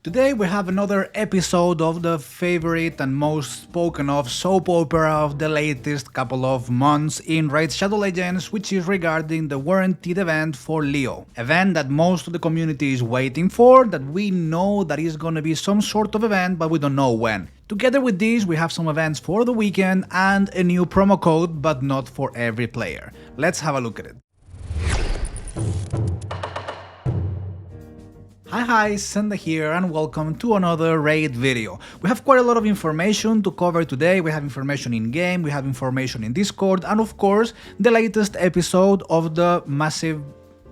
Today we have another episode of the favorite and most spoken of soap opera of the latest couple of months in Raid Shadow Legends, which is regarding the warranted event for Leo. Event that most of the community is waiting for, that we know that is gonna be some sort of event, but we don't know when. Together with this, we have some events for the weekend and a new promo code, but not for every player. Let's have a look at it. Hi, Senda here and welcome to another raid video. We have quite a lot of information to cover today. We have information in game, we have information in Discord, and of course the latest episode of the massive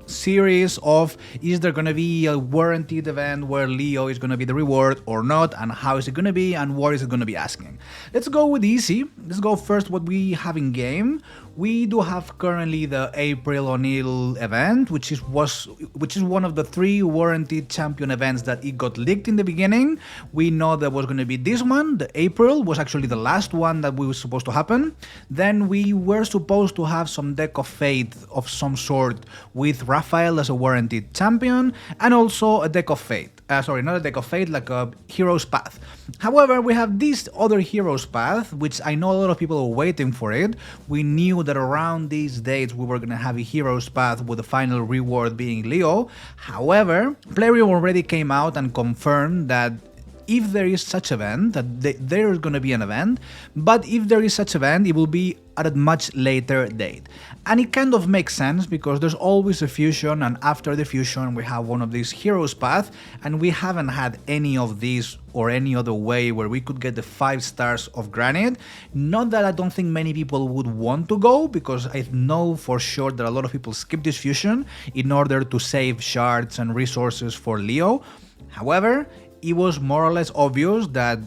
series of is there gonna be a warranted event where Leo is gonna be the reward or not, and how is it gonna be and what is it gonna be asking. Let's go with easy. Let's go first what we have in game. We do have currently the April O'Neil event, which is one of the 3 warranted champion events that it got leaked in the beginning. We know there was going to be this one. The April was actually the last one that was supposed to happen. Then we were supposed to have some deck of fate of some sort with Raphael as a warranted champion, and also a deck of fate. Sorry, not a deck of fate, like a hero's path. However, we have this other hero's path, which I know a lot of people were waiting for it. We knew that around these dates we were gonna have a hero's path with the final reward being Leo. However, Plarium already came out and confirmed that if there is such event, that there is going to be an event, but if there is such event, it will be at a much later date. And it kind of makes sense because there's always a fusion, and after the fusion we have one of these heroes path, and we haven't had any of these or any other way where we could get the 5 stars of Granite. Not that I don't think many people would want to go, because I know for sure that a lot of people skip this fusion in order to save shards and resources for Leo. However, it was more or less obvious that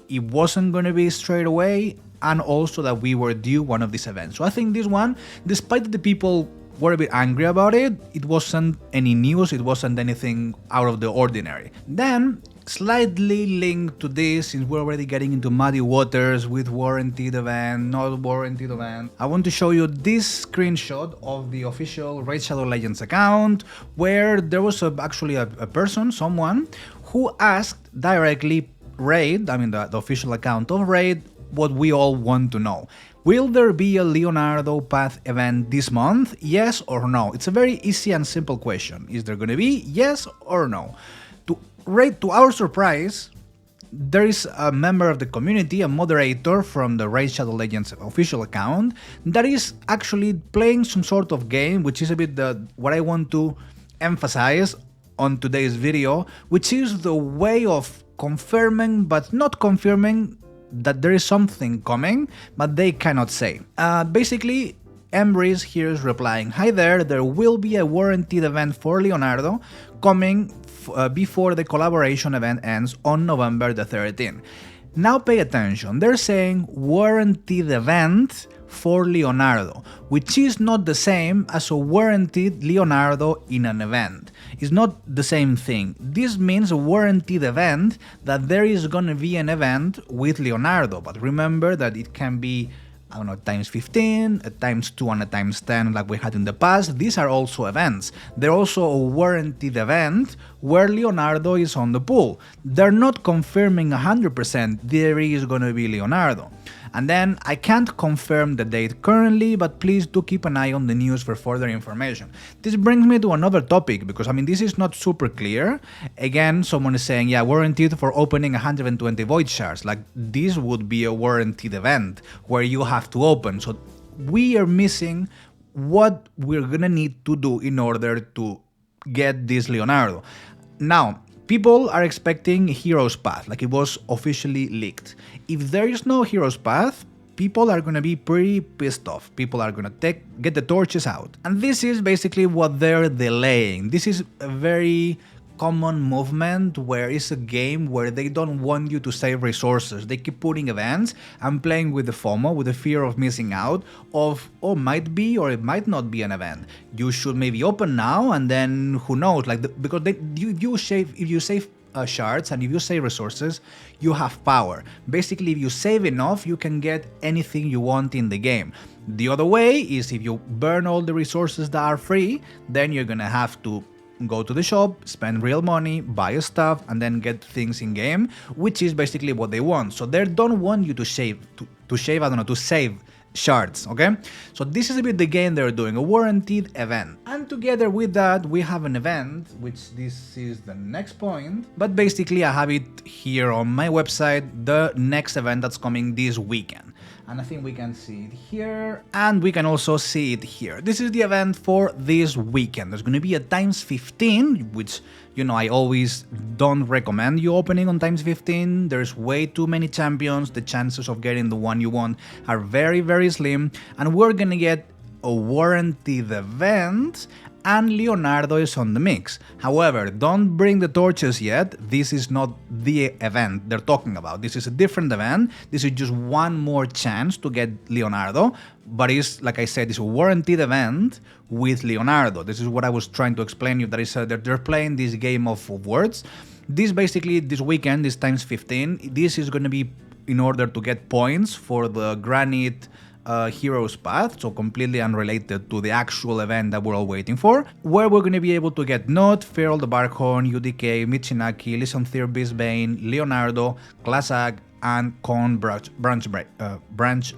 it wasn't going to be straight away, and also that we were due one of these events. So I think this one, despite that the people were a bit angry about it, it wasn't any news, it wasn't anything out of the ordinary. Then, slightly linked to this, since we're already getting into muddy waters with warranted event, not warranted event, I want to show you this screenshot of the official Raid Shadow Legends account, where there was actually a person, someone, who asked directly Raid, I mean the official account of Raid, what we all want to know. Will there be a Leonardo Path event this month? Yes or no? It's a very easy and simple question. Is there gonna be? Yes or no? To our surprise, there is a member of the community, a moderator from the Raid Shadow Legends official account, that is actually playing some sort of game, which is a bit what I want to emphasize on today's video, which is the way of confirming but not confirming that there is something coming, but they cannot say. Basically, Embris here is replying, "Hi there will be a warranted event for Leonardo coming before the collaboration event ends on November the 13th. Now pay attention, they're saying warranted event for Leonardo, which is not the same as a warranted Leonardo in an event. It's not the same thing. This means a warranted event that there is gonna be an event with Leonardo, but remember that it can be, I don't know, times 15, a times 2 and a times 10 like we had in the past. These are also events. They're also a warranted event where Leonardo is on the pool. They're not confirming 100% there is gonna be Leonardo. And then I can't confirm the date currently, but please do keep an eye on the news for further information." This brings me to another topic, because I mean this is not super clear. Again, someone is saying, yeah, warranted for opening 120 void shards. Like, this would be a warranted event where you have to open. So we are missing what we're gonna need to do in order to get this Leonardo. Now, people are expecting Hero's Path, like it was officially leaked. If there is no Hero's Path, people are gonna be pretty pissed off. People are gonna get the torches out. And this is basically what they're delaying. This is a very common movement where it's a game where they don't want you to save resources. They keep putting events and playing with the FOMO, with the fear of missing out, of, oh, might be or it might not be an event. You should maybe open now, and then who knows, like because if you save shards and if you save resources, you have power. Basically, if you save enough, you can get anything you want in the game. The other way is if you burn all the resources that are free, then you're gonna have to go to the shop, spend real money, buy stuff, and then get things in game, which is basically what they want. So they don't want you to save, I don't know, to save shards, okay? So this is a bit the game they're doing, a warranted event. And together with that, we have an event, which this is the next point, but basically I have it here on my website, the next event that's coming this weekend. And I think we can see it here, and we can also see it here. This is the event for this weekend. There's going to be a times 15, which, you know, I always don't recommend you opening on times 15. There's way too many champions. The chances of getting the one you want are very, very slim. And we're going to get a warranted event, and Leonardo is on the mix. However, don't bring the torches yet. This is not the event they're talking about. This is a different event. This is just one more chance to get Leonardo, but it's, like I said, it's a warranted event with Leonardo. This is what I was trying to explain you. That is, they're playing this game of words. This basically, this weekend, this times 15, this is going to be in order to get points for the Granite Heroes Path, so completely unrelated to the actual event that we're all waiting for, where we're going to be able to get Nod, Feral the Barkhorn, UDK, Michinaki, Lysanther Beastbane, Leonardo, Klasak, and Con Branch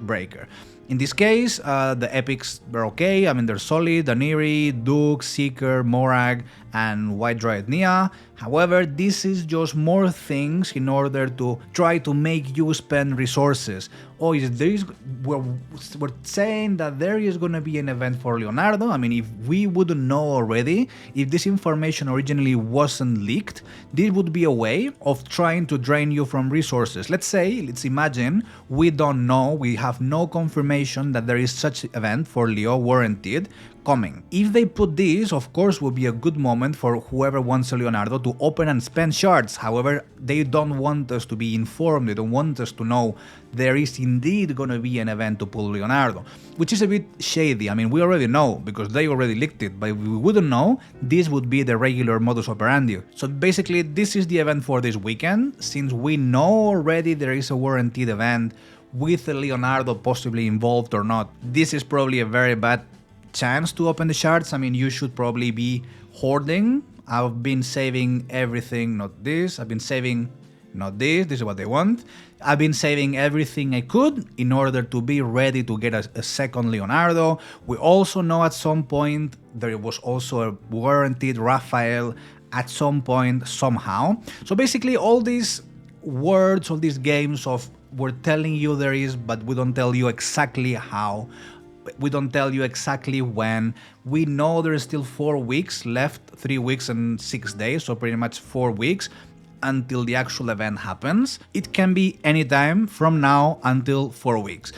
Breaker. In this case, the epics are okay. I mean, they're solid: Daniri, Duke, Seeker, Morag, and White Dryad Nia. However, this is just more things in order to try to make you spend resources. Oh, we're saying that there is going to be an event for Leonardo. I mean, if we wouldn't know already, if this information originally wasn't leaked, this would be a way of trying to drain you from resources. Let's imagine we don't know, we have no confirmation that there is such an event for Leo warranted coming. If they put this, of course, would be a good moment for whoever wants a Leonardo to open and spend shards. However, they don't want us to be informed, they don't want us to know there is indeed going to be an event to pull Leonardo, which is a bit shady. I mean, we already know because they already leaked it, but if we wouldn't know, this would be the regular modus operandi. So basically, this is the event for this weekend. Since we know already there is a warranted event with a Leonardo possibly involved or not, this is probably a very bad chance to open the shards. I mean, you should probably be hoarding. I've been saving everything, not this. I've been saving, not this. This is what they want. I've been saving everything I could in order to be ready to get a second Leonardo. We also know at some point there was also a warranted Raphael at some point somehow. So basically all these words, all these games of we're telling you there is, but we don't tell you exactly how. We don't tell you exactly when. We know there is still 4 weeks left, 3 weeks and 6 days, so pretty much 4 weeks until the actual event happens. It can be anytime from now until 4 weeks.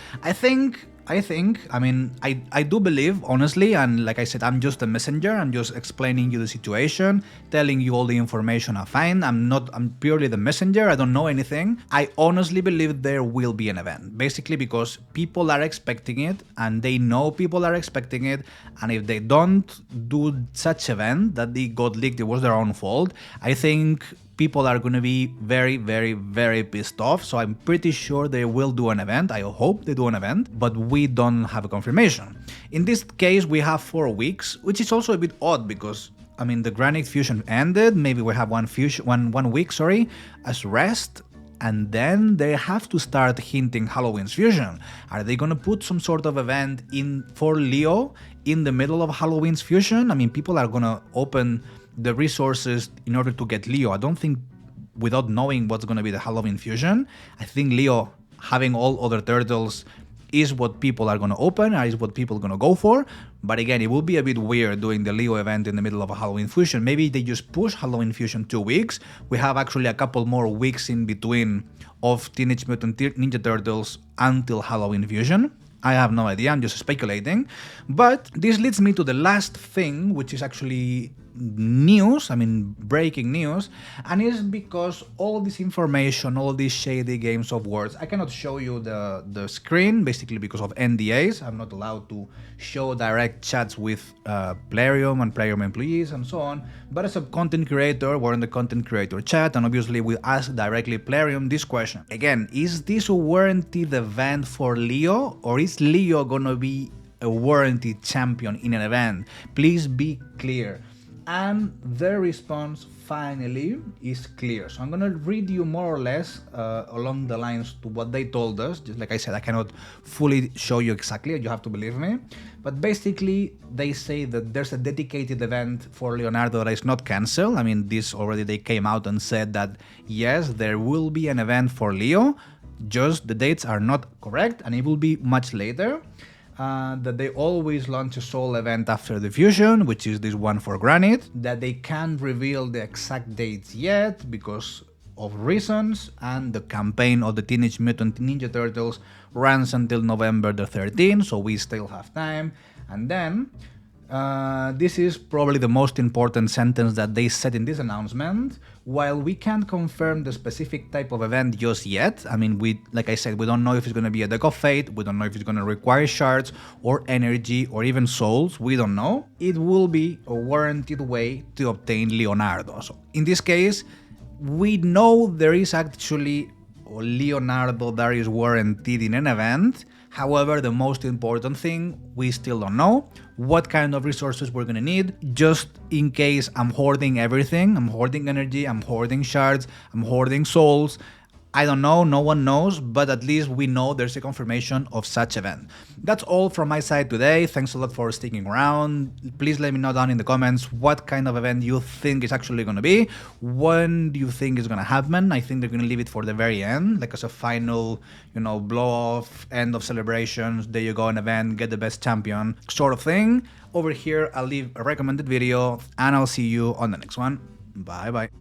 I mean, I do believe, honestly, and like I said, I'm just a messenger, I'm just explaining you the situation, telling you all the information I find. I'm purely the messenger, I don't know anything. I honestly believe there will be an event, basically because people are expecting it, and they know people are expecting it, and if they don't do such event that they got leaked, it was their own fault, I think people are going to be very, very, very pissed off. So I'm pretty sure they will do an event. I hope they do an event, but we don't have a confirmation. In this case, we have 4 weeks, which is also a bit odd because, I mean, the Granite Fusion ended. Maybe we have one week as rest. And then they have to start hinting Halloween's Fusion. Are they going to put some sort of event in for Leo in the middle of Halloween's Fusion? I mean, people are going to open the resources in order to get Leo. I don't think, without knowing what's going to be the Halloween Fusion, I think Leo having all other turtles is what people are going to open, or is what people are going to go for. But again, it will be a bit weird doing the Leo event in the middle of a Halloween Fusion. Maybe they just push Halloween Fusion 2 weeks. We have actually a couple more weeks in between of Teenage Mutant Ninja Turtles until Halloween Fusion. I have no idea, I'm just speculating. But this leads me to the last thing, which is actually news, I mean breaking news, and it's because all this information, all these shady games of words, I cannot show you the screen, basically because of NDAs. I'm not allowed to show direct chats with Plarium and Plarium employees and so on, but as a content creator, we're in the content creator chat, and obviously we ask directly Plarium this question. Again, is this a warranted event for Leo, or is Leo gonna be a warranted champion in an event? Please be clear. and their response finally is clear. So I'm gonna read you more or less along the lines to what they told us. Just like I said, I cannot fully show you exactly, you have to believe me. But basically, they say that there's a dedicated event for Leonardo that is not cancelled. I mean, this already they came out and said that yes, there will be an event for Leo, just the dates are not correct and it will be much later. That they always launch a soul event after the fusion, which is this one for Granite, that they can't reveal the exact dates yet because of reasons, and the campaign of the Teenage Mutant Ninja Turtles runs until November the 13th, so we still have time. And then, this is probably the most important sentence that they said in this announcement. While we can't confirm the specific type of event just yet, I mean, like I said, we don't know if it's going to be a deck of fate, we don't know if it's going to require shards or energy or even souls, we don't know. It will be a warranted way to obtain Leonardo. So in this case, we know there is actually Leonardo that is warranted in an event. However, the most important thing, we still don't know what kind of resources we're gonna need. Just in case I'm hoarding everything, I'm hoarding energy, I'm hoarding shards, I'm hoarding souls. I don't know, no one knows, but at least we know there's a confirmation of such event. That's all from my side today. Thanks a lot for sticking around. Please let me know down in the comments what kind of event you think is actually going to be. When do you think is going to happen? I think they're going to leave it for the very end, like as a final, blow off, end of celebrations, there you go, an event, get the best champion sort of thing. Over here, I'll leave a recommended video and I'll see you on the next one. Bye bye.